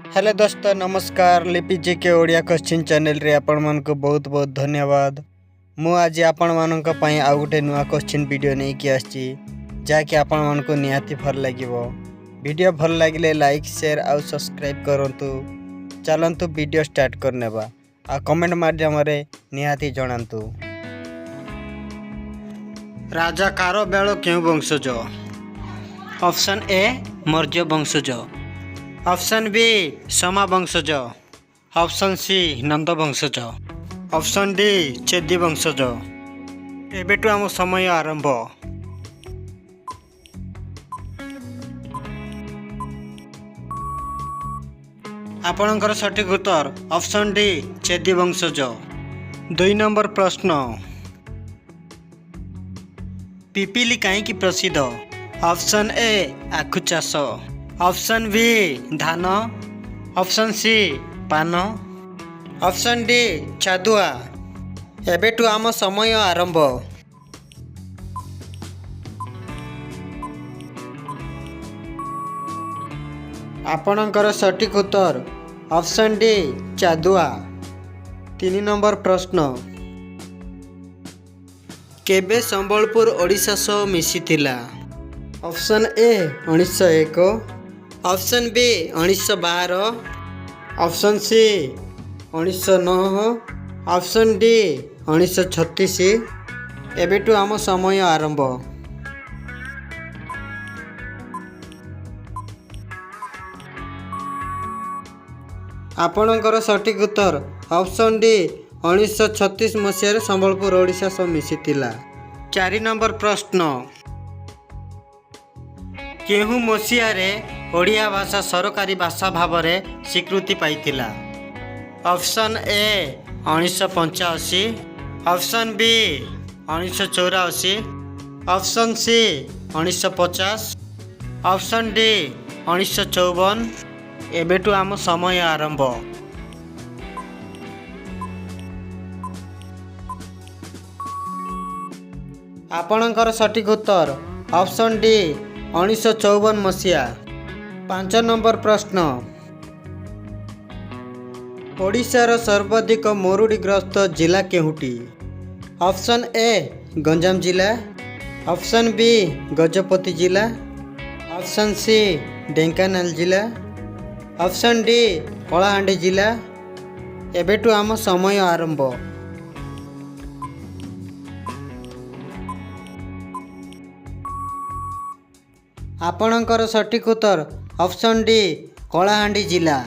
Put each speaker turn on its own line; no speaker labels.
Hello दोस्तों नमस्कार लिपि जीके ओडिया क्वेश्चन चैनल रे आपण मन को बहुत बहुत धन्यवाद। मु आज आपण मन को पई आ गुटे नुआ क्वेश्चन वीडियो नै कि आछि जाकि आपण मन को निहाती भल लागिवो। वीडियो भल लागिले लाइक शेयर आ सब्सक्राइब करंतु। चलंतु वीडियो स्टार्ट करनेबा आ कमेंट माध्यम रे निहाती जणांतु। राजा कारो बेलो केउ वंशज? ऑप्शन ए मौर्य वंशज, ऑप्शन बी समा वंशज, ऑप्शन सी नंद वंशज, ऑप्शन डी चेदी वंशज। एबेटू आम समय आरंभ। आपणकर सठिक उत्तर ऑप्शन डी चेदी वंशज। 2 नंबर प्रश्न, पिपिली कहीं प्रसिद्ध? ऑप्शन ए आखु चाष, ऑप्शन बी धान, ऑप्शन सी पान, ऑप्शन डी चादुआ। एबेटू आम समय आरंभ। आपणकर सठिक उत्तर ऑप्शन डी चादुआ। 3 नंबर प्रश्न, केबे संबलपुर ओडिशा सह मिसिथिला? Option A 1901, option B 1912, option C 1909, option D 1936। एबेटू आम समय आरंभ। आपणकर सठिक उत्तर ऑप्शन डी 1936 मसीह संबलपुर ओडिशा सह मिसिथिला। 4 नंबर प्रश्न, केहू मसीहारे ओडिया भाषा सरकारी भाषा भाव में स्वीकृति पाइथिला? Option A 1985, option B 1984, option C 1950, option D 1954। एबेटू आम समय आरंभ। आपणकर सठिक उत्तर ऑप्शन डी 1954 मसीहा। 5 नंबर प्रश्न, ओडिशार सर्वाधिक मरुड़ीग्रस्त जिला केहुटी? ऑप्शन ए गंजाम जिला, ऑप्शन बी गजपति जिला, ऑप्शन सी ढेंकानाल जिला, ऑप्शन डी कलाहांडी जिला। एबेटू आम समय आरंभ। आपणकर सठिक उत्तर ऑप्शन डी कलाहांडी जिला।